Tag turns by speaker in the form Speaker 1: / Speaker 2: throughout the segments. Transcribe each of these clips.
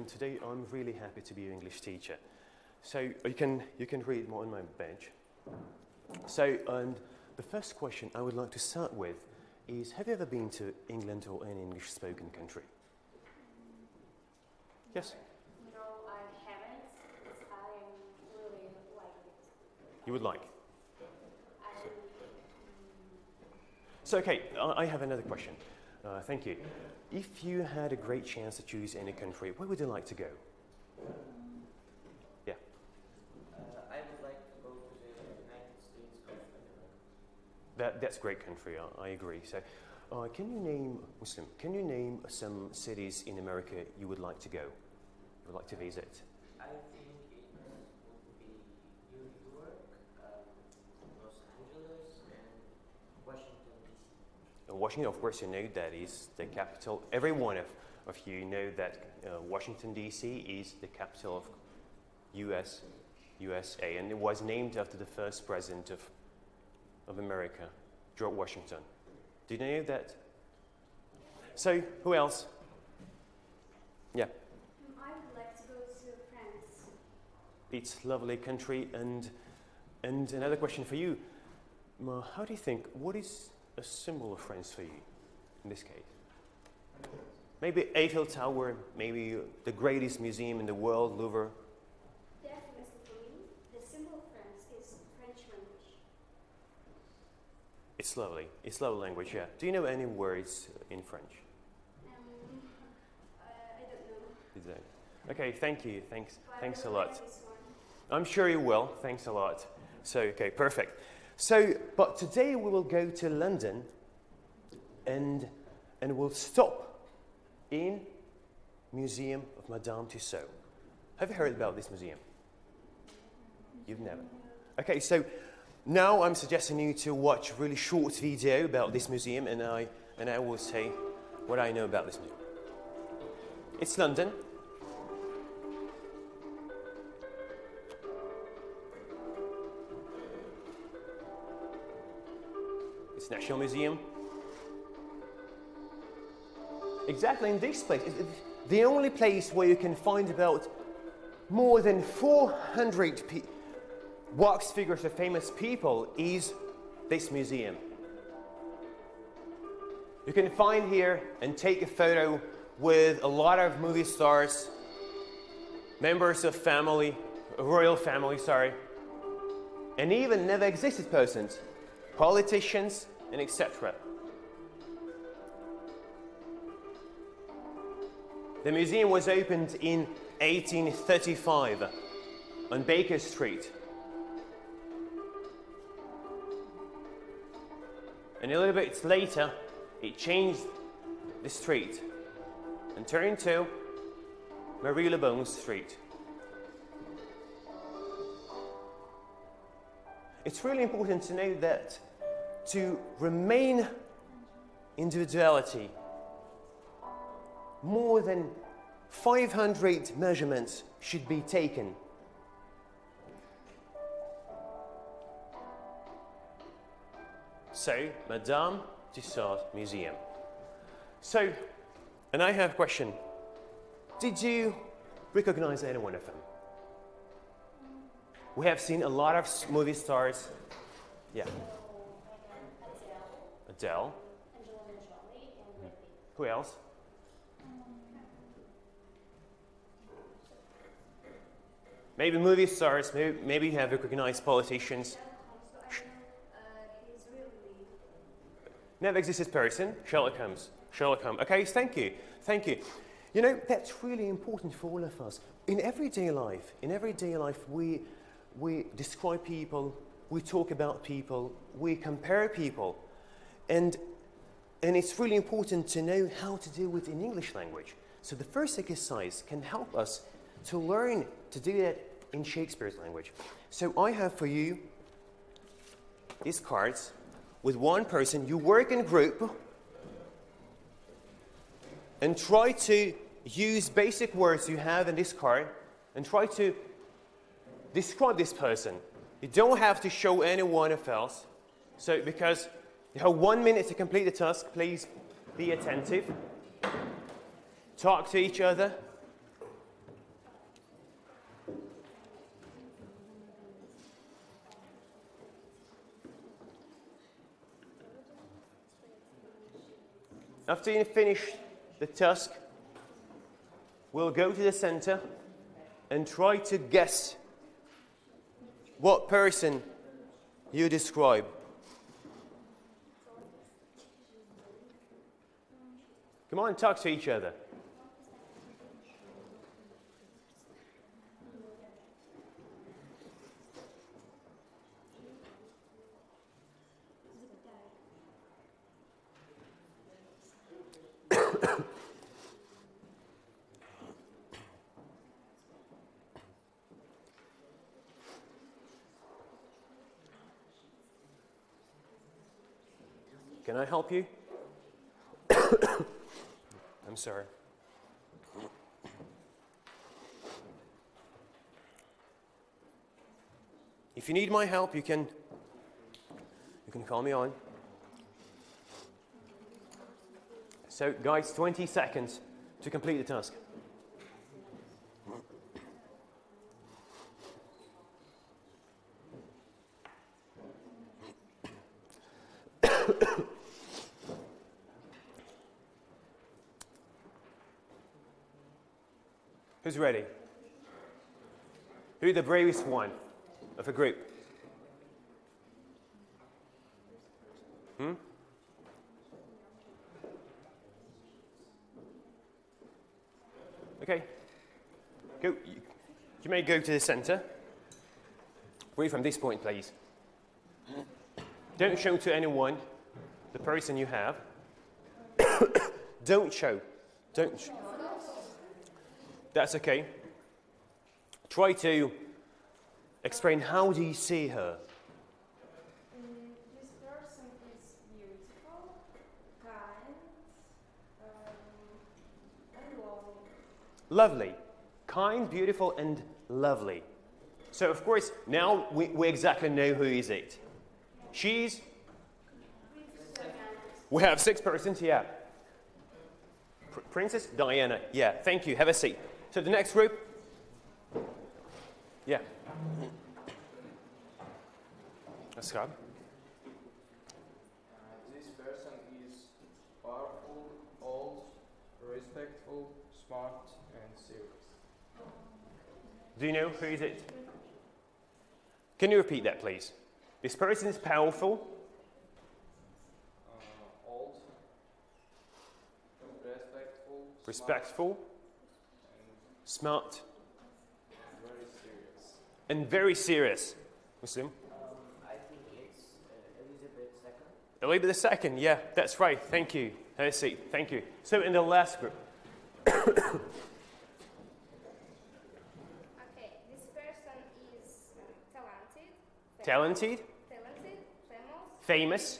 Speaker 1: Today I'm really happy to be your English teacher. So you can read more on my bench. So the first question I would like to start with is, have you ever been to England or any English spoken country? Yes?
Speaker 2: No, I haven't. I really like it.
Speaker 1: You would like? So okay, I have another question. Thank you. If you had a great chance to choose any country, where would you like to go? Yeah.
Speaker 3: I would like to go to the United States of America.
Speaker 1: That's a great country, I agree. So can you name some cities in America you would like to go, you would like to visit?
Speaker 3: I think it would be New York, Los Angeles, and Washington, D.C.
Speaker 1: Washington, of course, you know that is the capital. Every one of you know that Washington, D.C. is the capital of USA, and it was named after the first president of America, George Washington. Did you know that? So, who else? Yeah.
Speaker 2: I would like to go to France.
Speaker 1: It's a lovely country, and another question for you. How do you think, what is a symbol of France for you, in this case? Maybe Eiffel Tower, maybe the greatest museum in the world, Louvre.
Speaker 2: Definitely for me, the symbol of France is French language.
Speaker 1: It's lovely. It's lovely language, yeah. Do you know any words in French?
Speaker 2: I don't know.
Speaker 1: Exactly. Okay, thank you. Thanks a
Speaker 2: But I
Speaker 1: lot.
Speaker 2: like this one.
Speaker 1: I'm sure you will. Thanks a lot. So, okay, perfect. So, but today we will go to London and we'll stop in Museum of Madame Tussauds. Have you heard about this museum? You've never? Okay, so now I'm suggesting you to watch a really short video about this museum, and I will say what I know about this museum. It's London. It's National Museum. Exactly in this place. It's the only place where you can find about more than 400 wax figures of famous people is this museum. You can find here and take a photo with a lot of movie stars, members of royal family, and even never existed persons, politicians, and etc. The museum was opened in 1835 on Baker Street. And a little bit later, it changed the street and turned to Marie Le Bon Street. It's really important to know that to remain individuality, more than 500 measurements should be taken. So, Madame Tussauds Museum. So, and I have a question. Did you recognize any one of them? We have seen a lot of movie stars. Yeah. Adele.
Speaker 2: Angelina Jolie and Brad Pitt.
Speaker 1: Who else? Maybe movie stars, maybe you have recognized politicians.
Speaker 2: He's really
Speaker 1: Never existed person, Sherlock Holmes. Okay, thank you. You know, that's really important for all of us. In everyday life, we describe people, we talk about people, we compare people. And it's really important to know how to do it in English language. So the first exercise can help us to learn to do that in Shakespeare's language. So I have for you these cards with one person. You work in a group and try to use basic words you have in this card and try to describe this person. You don't have to show anyone else. So because you have 1 minute to complete the task, please be attentive. Talk to each other. After you finish the task, we'll go to the center and try to guess what person you describe. Come on, talk to each other. Can I help you? I'm sorry. If you need my help, you can call me on. So, guys, 20 seconds to complete the task. Who's ready? Who's the bravest one of a group? Okay. Go. You may go to the center. Read from this point, please. Don't show to anyone the person you have. Don't show. Don't. That's okay. Try to explain how do you see her.
Speaker 4: This person is beautiful, kind, and lovely.
Speaker 1: Lovely. Kind, beautiful, and lovely. So, of course, now we exactly know who is it. She's... We have 6 persons, yeah. Princess Diana, yeah, thank you, have a seat. So the next group? Yeah. Let's go.
Speaker 5: This person is powerful, old, respectful, smart, and serious.
Speaker 1: Do you know who is it? Can you repeat that, please? This person is powerful.
Speaker 5: Old, respectful,
Speaker 1: Respectful. Smart.
Speaker 5: very serious.
Speaker 1: And very serious. Muslim?
Speaker 3: I think it's Elizabeth II.
Speaker 1: Elizabeth II, yeah, that's right. Thank you. Have a seat. Thank you. So in the last group.
Speaker 4: Okay, this person is
Speaker 1: Talented. Famous.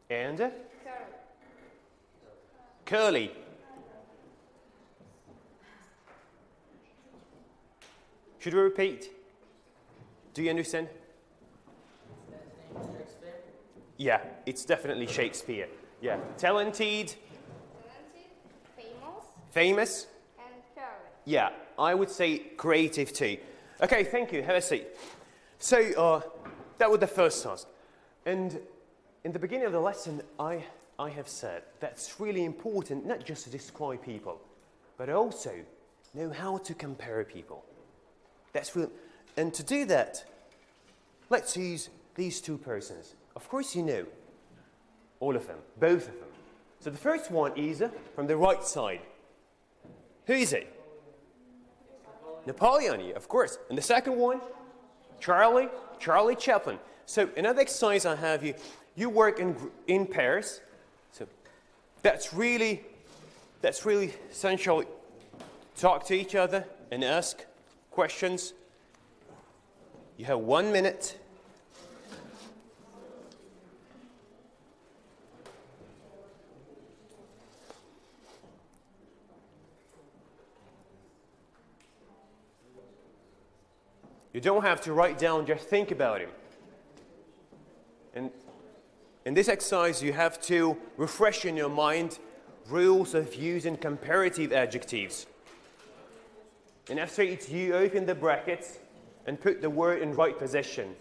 Speaker 1: And curly. Should we repeat? Do you understand? Yeah, it's definitely Shakespeare. Yeah, talented, famous,
Speaker 4: and curly.
Speaker 1: yeah, I would say creative too. Okay, thank you. Have a seat. So that was the first task. And in the beginning of the lesson, I have said that's really important, not just to describe people, but also know how to compare people. That's real. And to do that, let's use these 2 persons. Of course, you know all of them, both of them. So the first one is from the right side. Who is it? Napoleon, of course. And the second one, Charlie Chaplin. So another exercise I have you work in pairs. So that's really essential. Talk to each other and ask questions. You have 1 minute. You don't have to write down, just think about him. And in this exercise, you have to refresh in your mind rules of using comparative adjectives. And after it, you open the brackets and put the word in right position.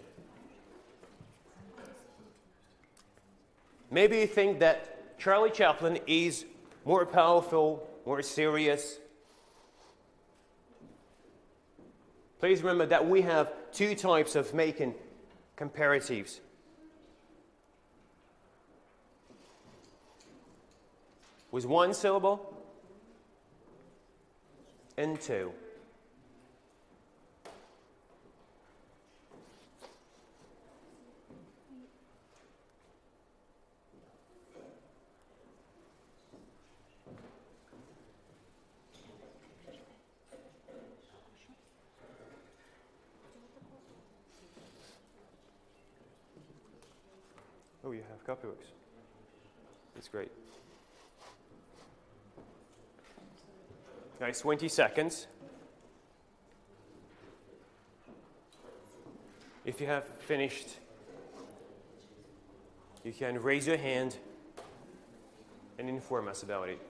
Speaker 1: Maybe you think that Charlie Chaplin is more powerful, more serious. Please remember that we have two types of making comparatives. With one syllable and two. Oh, you have copybooks. That's great. Guys, 20 seconds. If you have finished, you can raise your hand and inform us about it.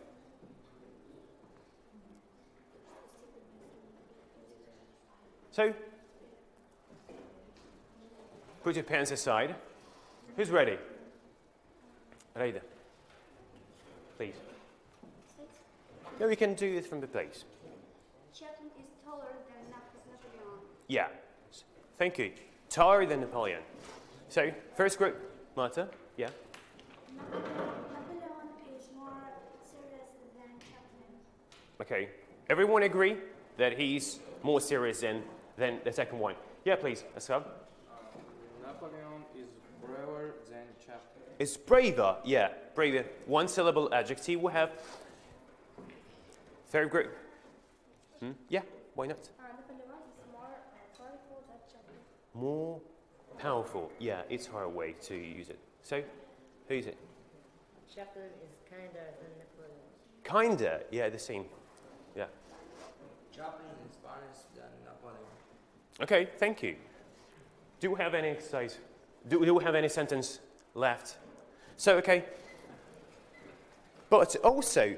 Speaker 1: So, put your pens aside. Who's ready? Ready. Please. No, we can do it from the place.
Speaker 2: Chaplin is taller than Napoleon.
Speaker 1: Yeah. Thank you. Taller than Napoleon. So, first group. Marta? Yeah.
Speaker 2: Napoleon is more serious than Chaplin.
Speaker 1: Okay. Everyone agree that he's more serious than the second one? Yeah, please. Ацаев.
Speaker 5: Napoleon is braver than Chaplin.
Speaker 1: It's braver. Yeah, braver. One syllable adjective we have. Third group. Yeah, why not?
Speaker 2: Napoleon is more powerful than Chaplin.
Speaker 1: More powerful. Yeah, it's her way to use it. So, who is it?
Speaker 6: Chaplin is kinder than Napoleon.
Speaker 1: Kinda. Yeah, the same. Yeah.
Speaker 3: Chaplin is smarter than Napoleon.
Speaker 1: Okay, thank you. Do we have any exercise? Do we have any sentence left? So, okay. But also,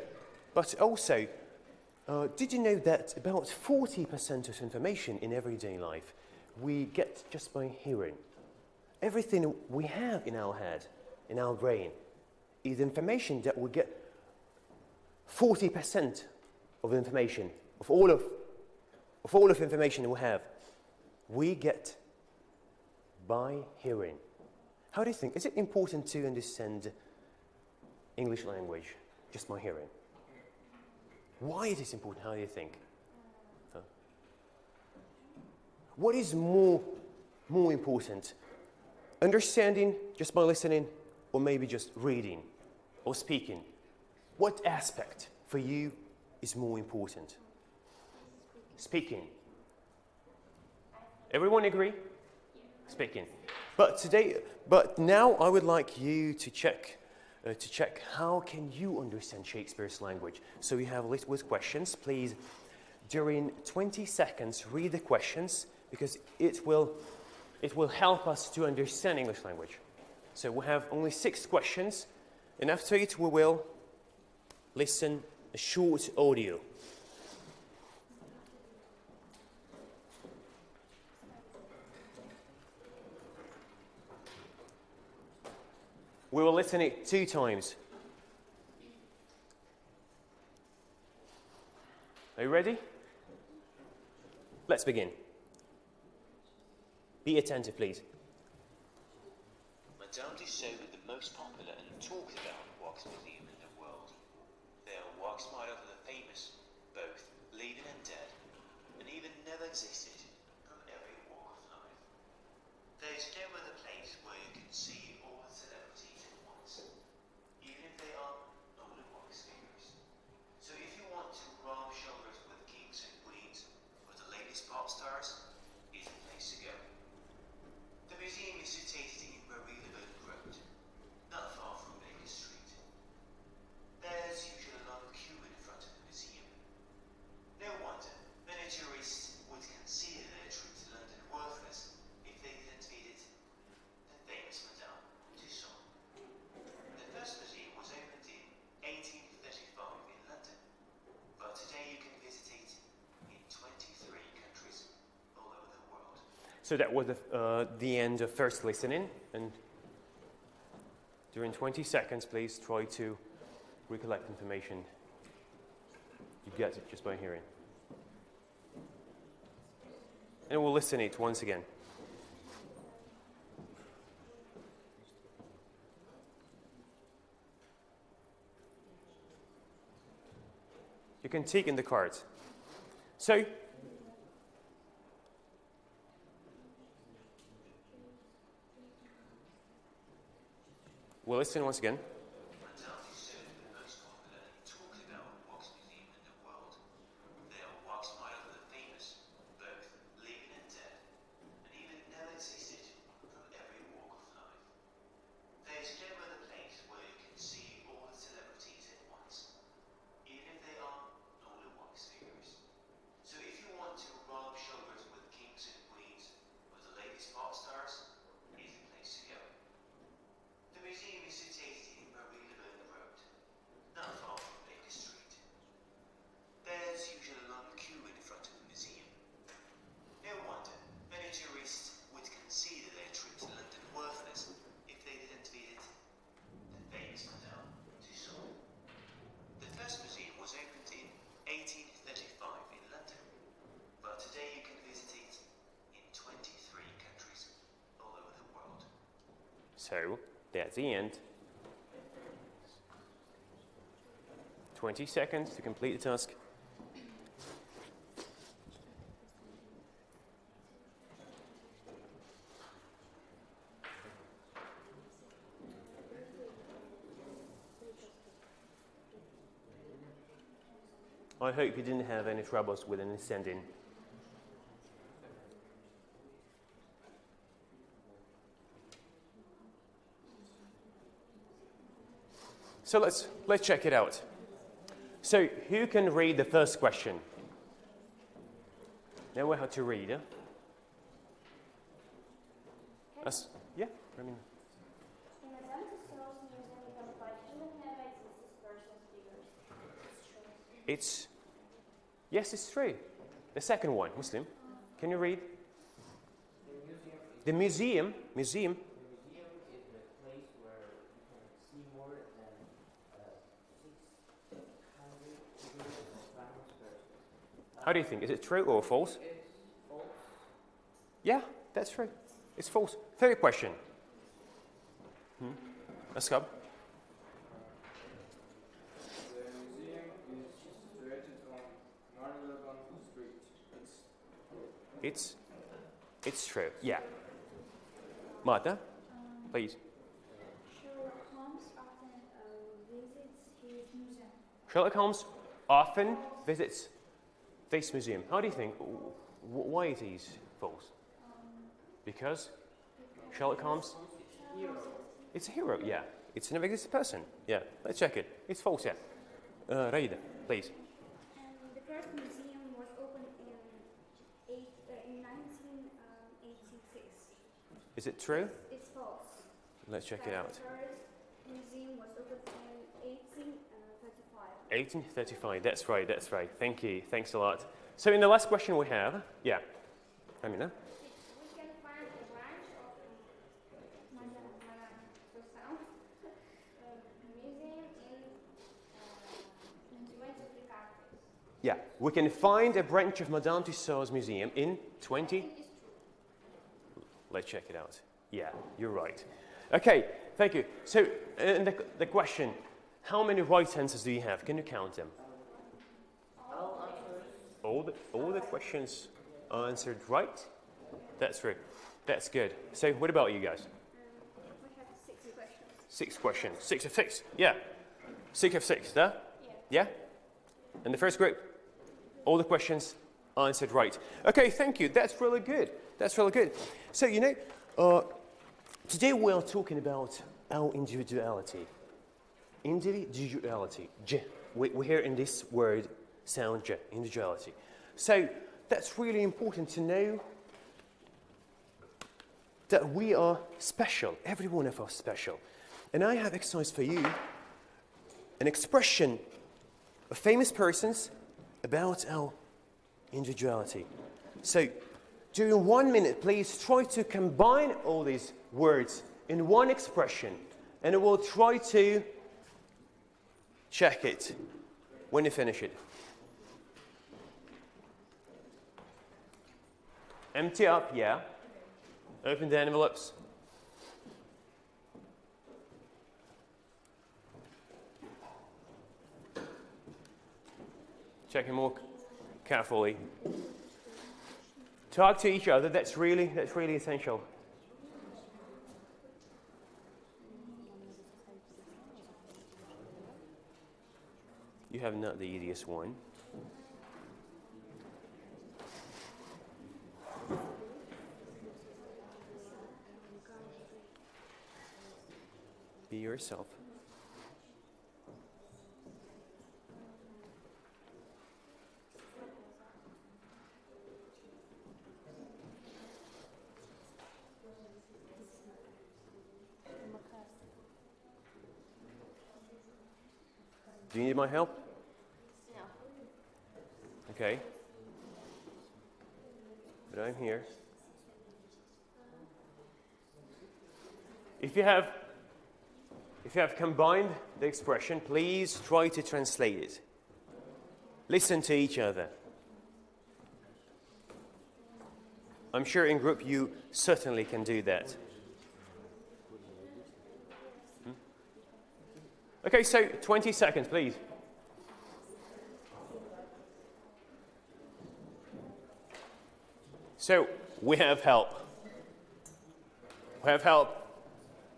Speaker 1: did you know that about 40% of information in everyday life we get just by hearing? Everything we have in our head, in our brain, is information that we get 40% of information, of all of information we have, we get by hearing. How do you think? Is it important to understand English language just by hearing? Why it is important? How do you think? Huh? What is more important? Understanding just by listening, or maybe just reading or speaking? What aspect for you is more important? Speaking. Everyone agree? Speaking. But now I would like you to check how can you understand Shakespeare's language. So we have a list with questions. Please, during 20 seconds, read the questions because it will help us to understand English language. So we have only 6 questions, and after it we will listen a short audio. We will listen it 2 times. Are you ready? Let's begin. Be attentive, please.
Speaker 7: Madame Tussauds are the most popular and talked about wax museum in the world. They are wax made of the famous, both living and dead, and even never existed from every walk of life. There is no other place where you can see all the celebrities at once, even if they are only wax figures. So if you want to rub shoulders with kings and queens, or the latest pop stars, it's the place to go. The museum is situated in Marylebone Road, not far from Baker Street. There's usually a long queue in front of the museum. No wonder many tourists would consider their trip to London worthless if they didn't visit the famous Madame Tussauds. The first museum was opened in 1835 in London, but today you can visit it in 23 countries all over the world.
Speaker 1: So that was the end of first listening. And do During 20 seconds, please try to recollect information. You get it just by hearing. And we'll listen it once again. You can take in the cards. So, we'll listen once again.
Speaker 7: Undoubtedly said the most popular and talked about wax museum in the world. They are wax made of the famous, both living and dead, and even never existed from every walk of life. There is no other place where you can see all the celebrities at once, even if they are only wax figures. So if you want to rub shoulders with kings and queens or the latest pop stars, is the place to go. The museum is situated in Marie-le-Bon Road, not far from Baker Street. There's usually a long queue in front of the museum. No wonder many tourists would consider their trip to London worthless if they didn't visit the famous Madame Tussauds. The first museum was opened in 1835 in London, but today you can visit it in 23 countries all over the world.
Speaker 1: So, that's the end. 20 seconds to complete the task. I hope you didn't have any troubles with an sending. So let's check it out. So who can read the first question? Now we have to read. Yeah, I mean.
Speaker 2: In Madame Tussauds museum, you can find even never existed persons figures. It's true.
Speaker 1: Yes, it's true. The second one, Muslim. Can you read? The museum.
Speaker 3: The museum is the place where you can see more than 600 figures of famous persons.
Speaker 1: How do you think? Is it true or false?
Speaker 3: It's false.
Speaker 1: Yeah, that's true. It's false. Third question. Let's go.
Speaker 5: The museum is situated on Marie-le-Bon Street.
Speaker 1: It's true. Yeah. Martha, please.
Speaker 4: Sherlock Holmes often visits his museum.
Speaker 1: Sherlock Holmes often visits this museum. How do you think? Why is he false? Because Sherlock Holmes? It's a hero, yeah. It's never existed person. Yeah, let's check it. It's false, yeah. Raida, please.
Speaker 4: And the first museum was opened in 1986.
Speaker 1: Is it true?
Speaker 4: It's false.
Speaker 1: Let's check it out.
Speaker 4: The first museum was opened in 1835.
Speaker 1: 1835, that's right. Thank you, thanks a lot. So in the last question we have, yeah, Amina?
Speaker 4: We can find a branch of Madame Tussauds museum in 23 countries.
Speaker 1: Yeah, we can find a branch of Madame Tussauds museum in 20. Let's check it out. Yeah, you're right. Okay, thank you. So the question, how many right answers do you have? Can you count them? All the questions are answered right? That's right. That's good. So what about you guys?
Speaker 4: We have 60 questions.
Speaker 1: 6 questions. 6 of 6. Yeah. 6 of 6, huh? Yeah? And the first group, all the questions are answered right. Okay, thank you. That's really good. So, today we're talking about our individuality. Individuality. J. We hear in this word sound J, individuality. So, that's really important to know that we are special. Every one of us special. And I have exercise for you, an expression of famous persons about our individuality. So, during 1 minute, please try to combine all these words in one expression and I will try to check it when you finish it. Empty up, yeah. Open the envelopes. Check it more carefully. Talk to each other. That's really essential. You have not the easiest one. Be yourself. Do you need my help?
Speaker 2: No.
Speaker 1: Okay. But I'm here. If you have combined the expression, please try to translate it. Listen to each other. I'm sure in group you certainly can do that. Okay, so 20 seconds, please. So, we have help. We have help.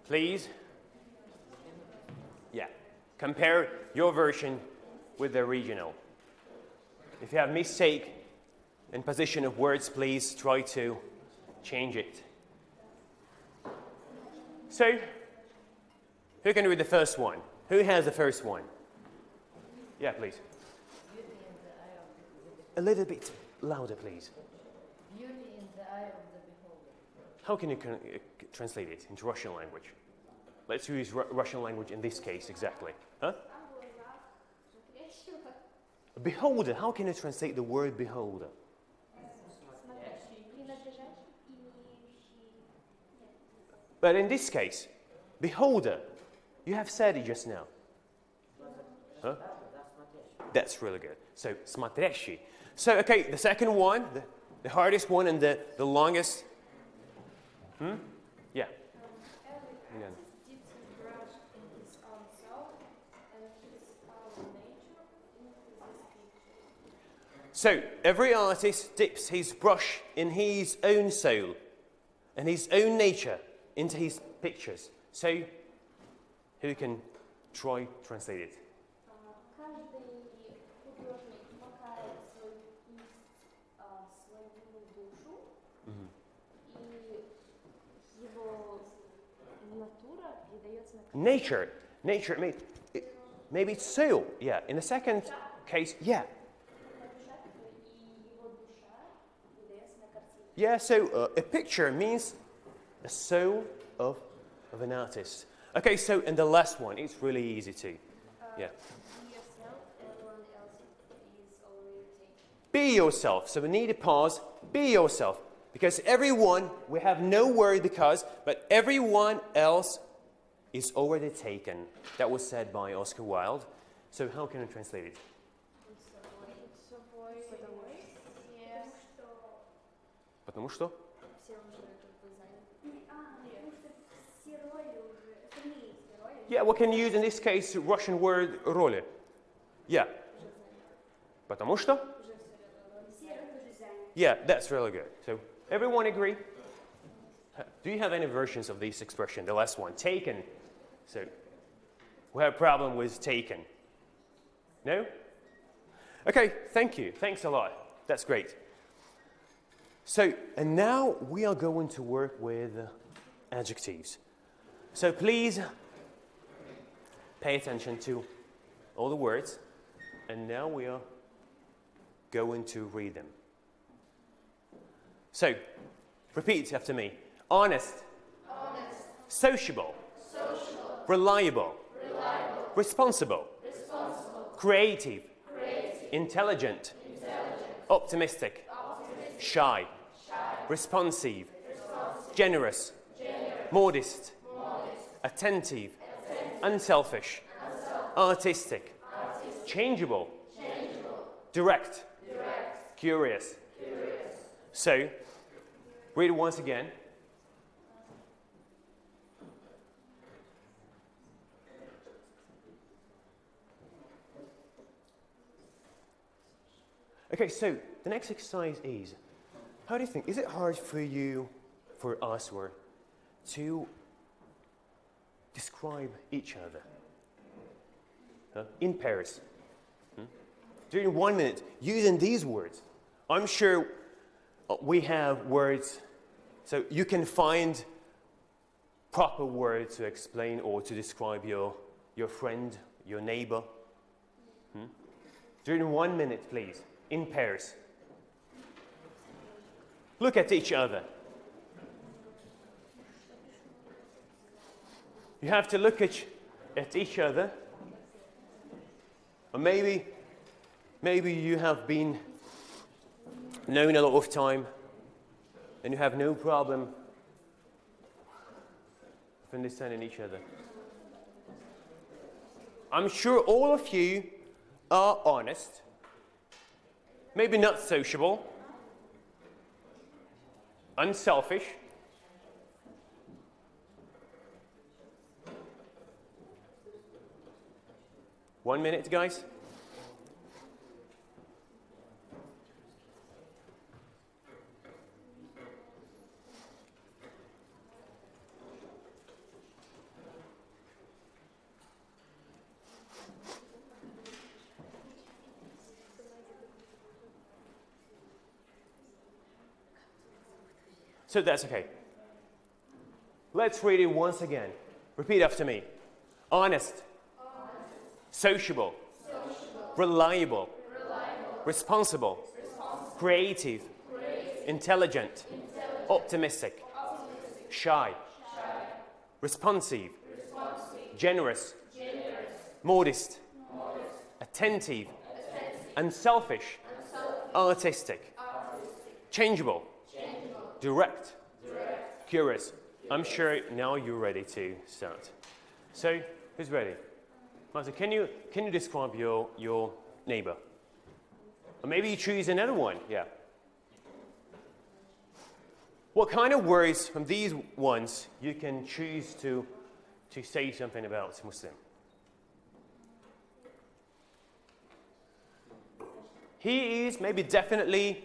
Speaker 1: Please. Yeah. Compare your version with the original. If you have mistake in position of words, please try to change it. So, who can read the first one? Who has the first one? Yeah, please. A little bit louder, please.
Speaker 6: Beauty in the eye of the beholder.
Speaker 1: How can you translate it into Russian language? Let's use Russian language in this case exactly. Huh? Beholder. How can you translate the word beholder? But in this case, beholder, you have said it just now. Huh? That's really good. So, смотрящий. So, okay, the second one, the hardest one and the longest. Yeah.
Speaker 4: Every artist dips his brush in his own soul and his own nature into this picture.
Speaker 1: So, every artist dips his brush in his own soul and his own nature into his pictures. So, who can try translate it?
Speaker 2: Каждый художник макает свой лист свою душу, и его натура передается на
Speaker 1: Nature, maybe it's soul. Yeah, in the second case, yeah.
Speaker 2: и его душа передается на картину.
Speaker 1: Yeah, so a picture means the soul of an artist. Okay, so and the last one, it's really easy too. Yeah.
Speaker 2: Be yourself, everyone else is already taken.
Speaker 1: Be yourself. So we need a pause. Be yourself. Because everyone, we have no word because, but everyone else is already taken. That was said by Oscar Wilde. So how can I translate it? Потому что? Yeah, we can use in this case Russian word роли. Yeah. Потому что? Yeah, that's really good. So everyone agree? Do you have any versions of this expression? The last one, taken. So we have a problem with taken. No? Okay, thank you. Thanks a lot. That's great. So, and now we are going to work with adjectives. So please pay attention to all the words. And now we are going to read them. So, repeat after me. Honest.
Speaker 4: Honest,
Speaker 1: Sociable.
Speaker 4: social,
Speaker 1: Reliable.
Speaker 4: reliable,
Speaker 1: Responsible.
Speaker 4: responsible,
Speaker 1: Creative.
Speaker 4: creative,
Speaker 1: Intelligent.
Speaker 4: intelligent,
Speaker 1: Optimistic.
Speaker 4: optimistic,
Speaker 1: Shy.
Speaker 4: shy,
Speaker 1: Responsive.
Speaker 4: responsive,
Speaker 1: Generous.
Speaker 4: generous,
Speaker 1: Modest.
Speaker 4: modest,
Speaker 1: Attentive.
Speaker 4: attentive,
Speaker 1: Unselfish. Artistic. Changeable. Direct. Curious. So, read it once again. Okay, so the next exercise is, how do you think, is it hard for you, for us, or to describe each other in pairs? During 1 minute, using these words. I'm sure we have words, so you can find proper words to explain or to describe your friend, your neighbor. During 1 minute, please, in pairs. Look at each other. You have to look at each other. Or maybe you have been known a lot of time and you have no problem with understanding each other. I'm sure all of you are honest, maybe not sociable, unselfish, One minute, guys. So that's okay. Let's read it once again. Repeat after me. Honest. Sociable. Reliable. Responsible. Creative. Intelligent. Optimistic. Shy. Responsive. Generous. Modest. Attentive. Unselfish. Artistic. Changeable. Direct. Curious. I'm sure now you're ready to start. So, who's ready? Martha, can you describe your neighbor? Or maybe you choose another one, yeah. What kind of words from these ones you can choose to say something about Muslim? He is maybe definitely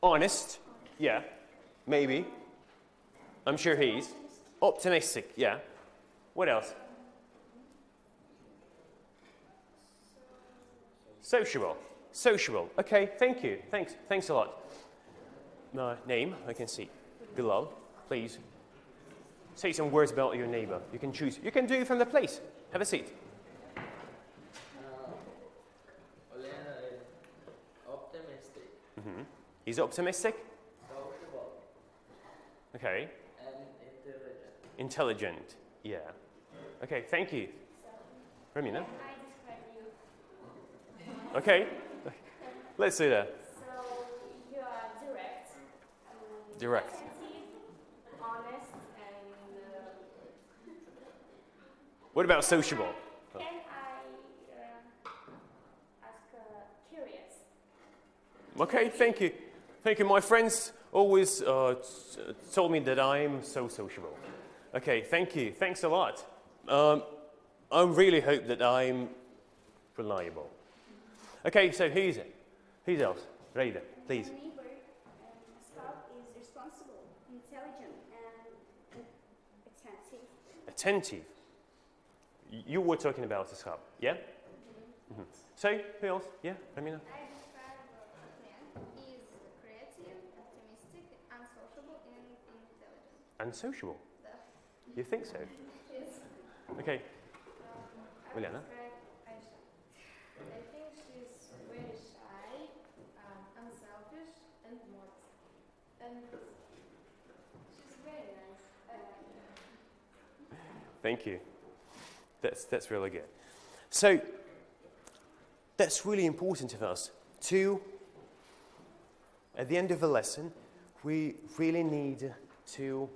Speaker 1: honest, yeah, maybe. I'm sure he's optimistic, yeah. What else? Sociable. Okay, thank you. Thanks a lot. Name, I can see below. Please say some words about your neighbor. You can choose. You can do it from the place. Have a seat.
Speaker 3: Olena is optimistic.
Speaker 1: Mm-hmm. He's optimistic?
Speaker 3: Sociable.
Speaker 1: Okay.
Speaker 3: And
Speaker 1: Intelligent, yeah. Okay, thank you. Romina?
Speaker 2: I describe you.
Speaker 1: Okay, let's do that.
Speaker 2: So you are direct.
Speaker 1: Direct.
Speaker 2: Attentive, honest, and
Speaker 1: What about sociable?
Speaker 2: can I ask curious?
Speaker 1: Okay, thank you. Thank you. My friends always told me that I'm so sociable. Okay, thank you. Thanks a lot. I really hope that I'm reliable. Okay, so who's else? Reda, please.
Speaker 2: My neighbor, Scott, is responsible, intelligent, and attentive.
Speaker 1: Attentive. You were talking about the sub, yeah? Mm-hmm. So, who else? Yeah, Ramina?
Speaker 4: I describe man is creative, optimistic, unsociable, and intelligent.
Speaker 1: Unsociable. You think so?
Speaker 4: Yes.
Speaker 1: Okay.
Speaker 4: I
Speaker 1: Juliana?
Speaker 4: describe Aisha. I think she's very shy, unselfish, and modest. And she's very nice.
Speaker 1: Thank you. That's really good. So, that's really important to us. At the end of the lesson, we really need to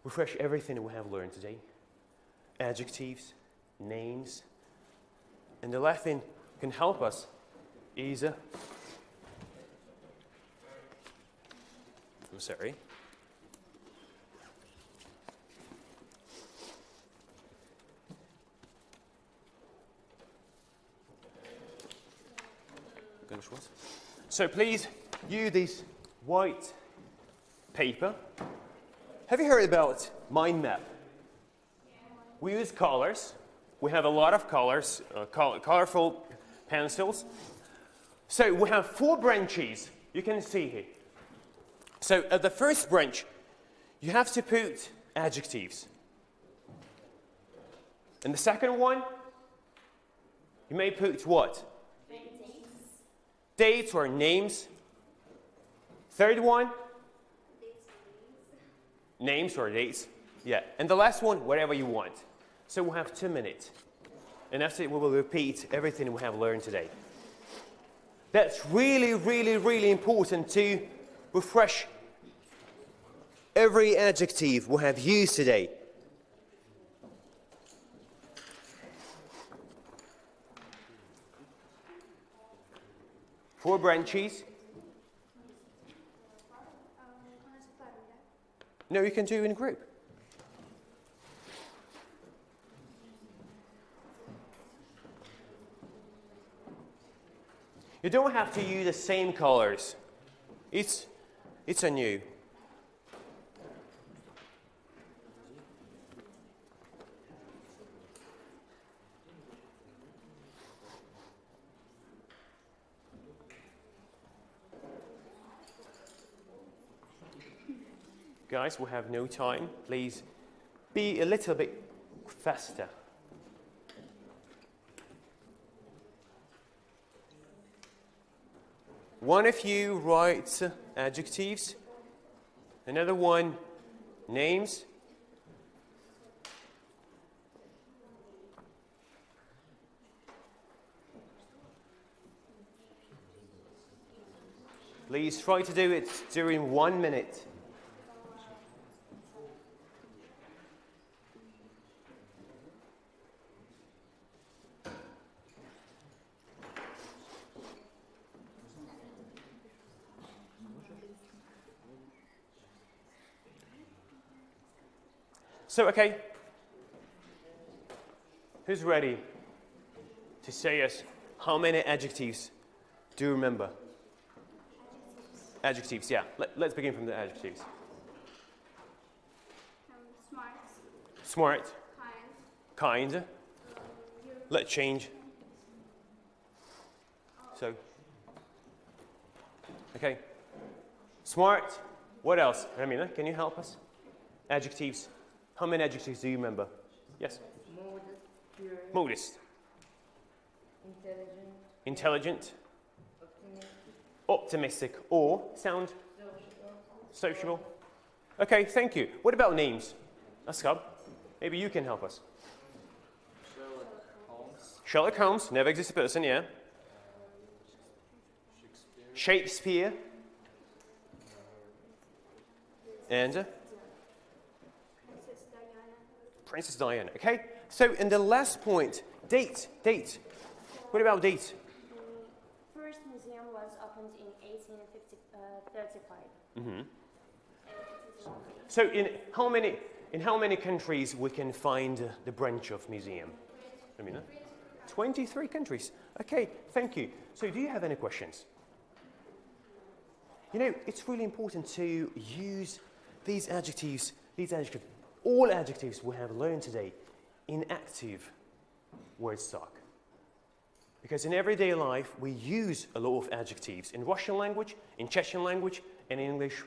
Speaker 1: refresh everything we have learned today. Adjectives, names. And the last thing can help us is I'm sorry. So please use this white paper. Have you heard about mind map? We use colors. We have a lot of colors, colorful pencils. So we have 4 branches. You can see here. So at the first branch, you have to put adjectives. And the second one, you may put what? Dates or names. Third one, names or dates. Yeah. And the last one, whatever you want. So we'll have 2 minutes. And after we will repeat everything we have learned today. That's really, really, really important to refresh every adjective we have used today. Four branches. No, you can do it in a group. You don't have to use the same colors. It's on you. Guys, we have no time. Please be a little bit faster. One of you writes adjectives, another one names. Please try to do it during 1 minute. So, okay, who's ready to say us how many adjectives do you remember? Adjectives, yeah. Let's begin from the adjectives.
Speaker 2: Smart.
Speaker 1: Smart.
Speaker 2: Kind.
Speaker 1: Kind. Let's change. So, okay. Smart. What else? Ramina, can you help us? Adjectives. How many adjectives do you remember? Yes?
Speaker 6: Modest, curious,
Speaker 1: Modest.
Speaker 6: intelligent,
Speaker 1: Intelligent.
Speaker 6: optimistic,
Speaker 1: Optimistic. Or sound
Speaker 6: sociable.
Speaker 1: sociable. Okay, thank you. What about names? Askab, maybe you can help us.
Speaker 5: Sherlock Holmes.
Speaker 1: Sherlock Holmes, never existed person, yeah.
Speaker 5: Shakespeare.
Speaker 1: Shakespeare. And Princess Diana. Okay, so in the last point, date. What about date?
Speaker 2: The first museum was opened in 1835.
Speaker 1: So in how many countries we can find the branch of museum? Amina? 23 countries. Okay, thank you. So do you have any questions? You know, it's really important to use these adjectives, all adjectives we have learned today in active word stock. Because in everyday life, we use a lot of adjectives. In Russian language, in Chechen language, and in English,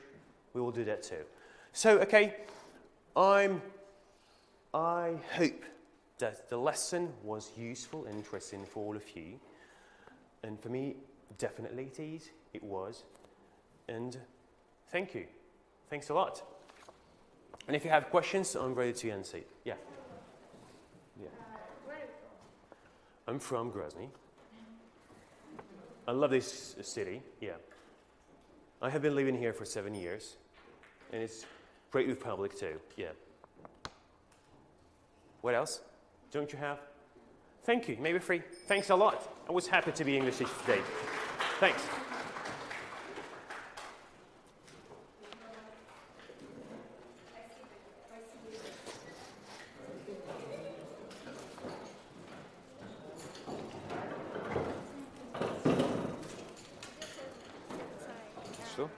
Speaker 1: we will do that too. So, okay, I hope that the lesson was useful and interesting for all of you. And for me, definitely it was. And thank you. Thanks a lot. And if you have questions, I'm ready to answer. Yeah.
Speaker 4: Where are you from?
Speaker 1: I'm from Grozny. I love this city, yeah. I have been living here for 7 years, and it's great with public too, yeah. What else? Don't you have? Thank you. Maybe free. Thanks a lot. I was happy to be English teacher today. Thanks. Что?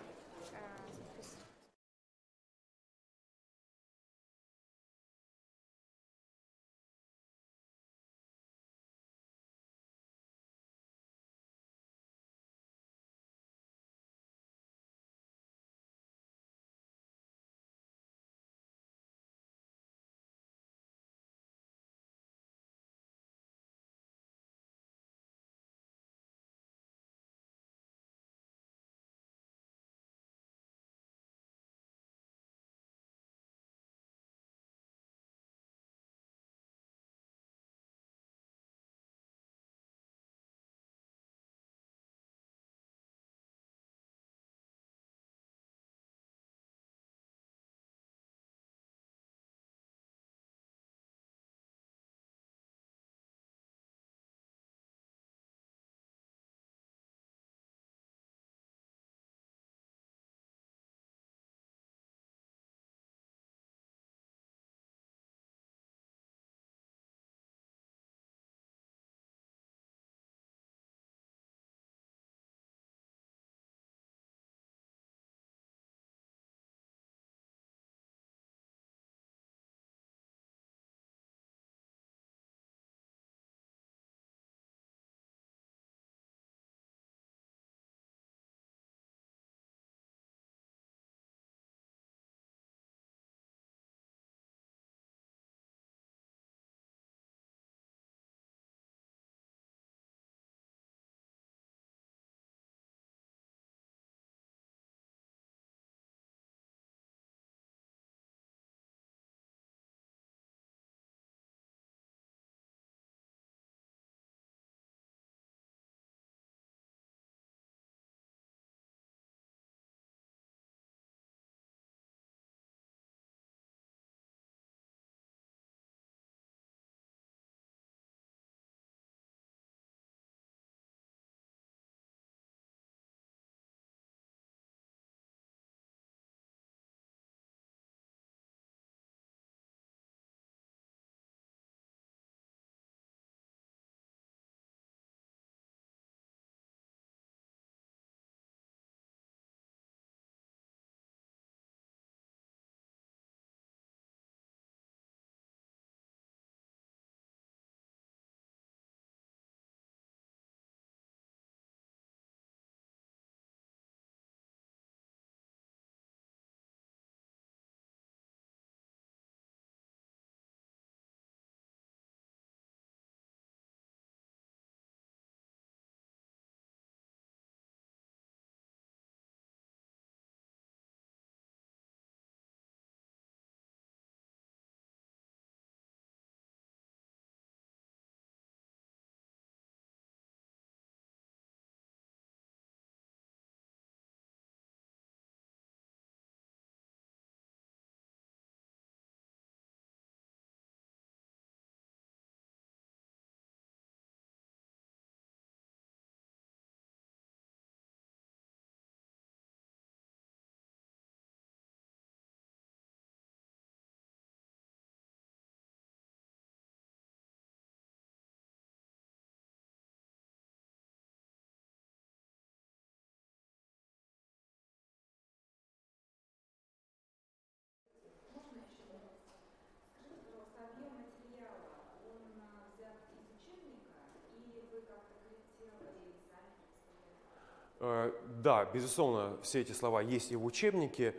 Speaker 1: Да, безусловно, все эти слова есть и в учебнике.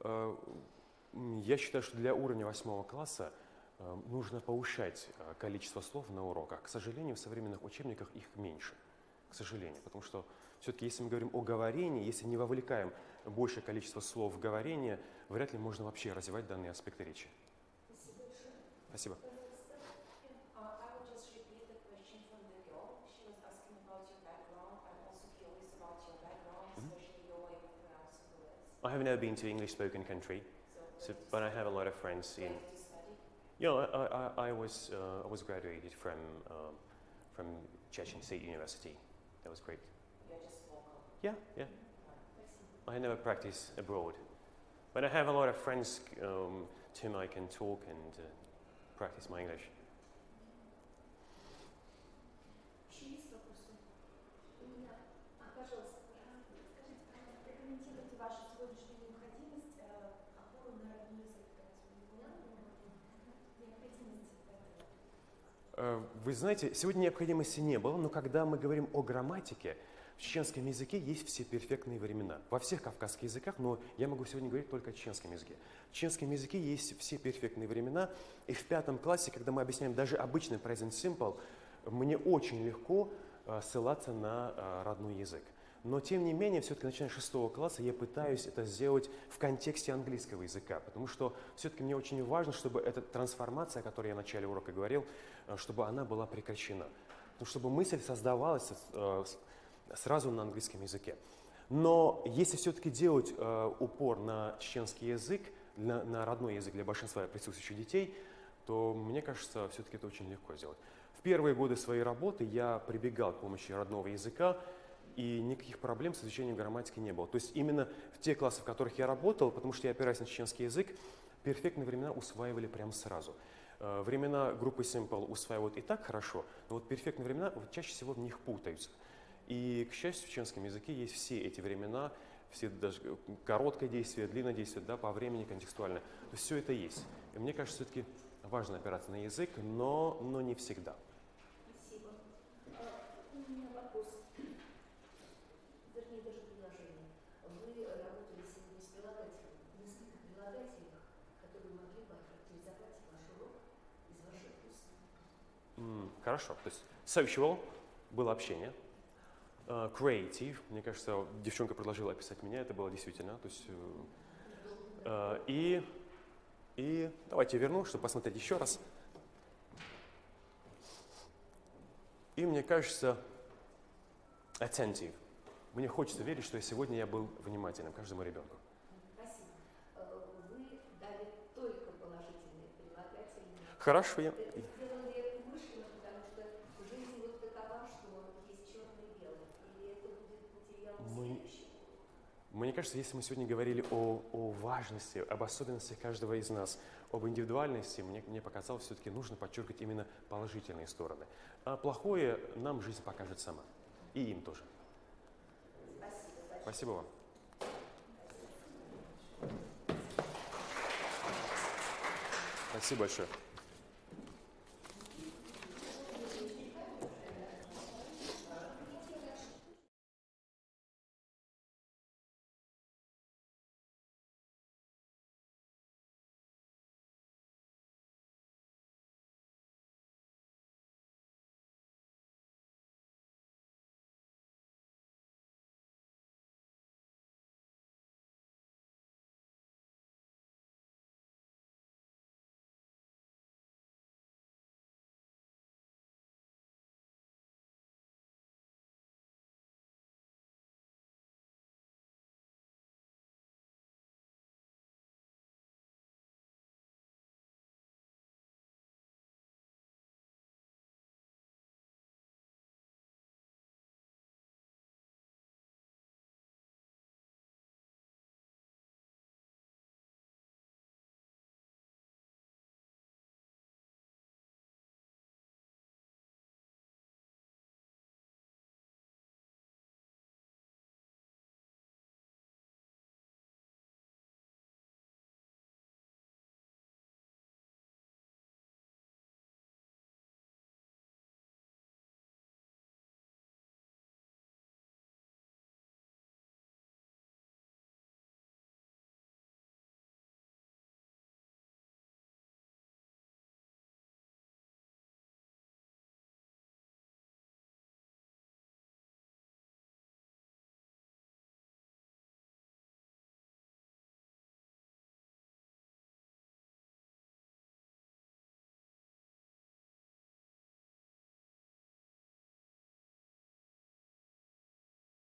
Speaker 1: Я считаю, что для уровня 8 класса нужно повышать количество слов на уроках. К сожалению, в современных учебниках их меньше. К сожалению, потому что все-таки, если мы говорим о говорении, если не вовлекаем большее количество слов в говорение, вряд ли можно вообще развивать данные аспекты речи. Спасибо. I have never been to an English-spoken country, but I have a lot of friends in. You know, I was graduated from Chechen State University. That was great.
Speaker 6: You're just vocal.
Speaker 1: Yeah, yeah. I never practiced abroad, but I have a lot of friends to whom I can talk and practice my English.
Speaker 2: Еще есть вопросы? У меня, пожалуйста, скажите, прокомментируйте вашу сегодняшнюю необходимость опору на родной язык. Необходимость этого.
Speaker 1: Вы знаете, сегодня необходимости не было, но когда мы говорим о грамматике, в чеченском языке есть все перфектные времена. Во всех кавказских языках, но я могу сегодня говорить только о чеченском языке. В чеченском языке есть все перфектные времена, и в 5 классе, когда мы объясняем даже обычный present simple, мне очень легко ссылаться на родной язык. Но тем не менее, все-таки начиная с 6 класса я пытаюсь это сделать в контексте английского языка, потому что все-таки мне очень важно, чтобы эта трансформация, о которой я в начале урока говорил, чтобы она была прекращена. Потому чтобы мысль создавалась сразу на английском языке. Но если все-таки делать упор на чеченский язык, на родной язык для большинства присутствующих детей, то мне кажется, все-таки это очень легко сделать. В первые годы своей работы я прибегал к помощи родного языка, и никаких проблем с изучением грамматики не было. То есть именно в те классы, в которых я работал, потому что я опираюсь на чеченский язык, перфектные времена усваивали прямо сразу. Времена группы Simple усваивают и так хорошо, но вот перфектные времена чаще всего в них путаются. И, к счастью, в чеченском языке есть все эти времена, все даже короткое действие, длинное действие, да, по времени контекстуально. То есть все это есть. И мне кажется, все-таки важно опираться на язык, но не всегда.
Speaker 2: Спасибо. У меня вопрос. Вернее, даже предложение. Вы работали сегодня с прилагательным. Несколько прилагательных, которые могли бы охарактеризовать ваш урок из ваших уст.
Speaker 1: Хорошо. То есть social было общение. Creative, мне кажется, девчонка предложила описать меня, это было действительно. То есть, и давайте я верну, чтобы посмотреть еще раз. И мне кажется, attentive. Мне хочется верить, что сегодня я был внимательным к каждому ребенку.
Speaker 2: Спасибо. Вы дали только положительные прилагательные.
Speaker 1: Хорошо, я...
Speaker 2: Сделали это умышленно, потому что жизнь вот такова, что есть черное и белое. Или это будет материал следующего?
Speaker 1: Мне кажется, если мы сегодня говорили о важности, об особенностях каждого из нас, об индивидуальности, мне показалось, все-таки нужно подчеркивать именно положительные стороны. А плохое нам жизнь покажет сама. И им тоже. Спасибо вам. Спасибо большое.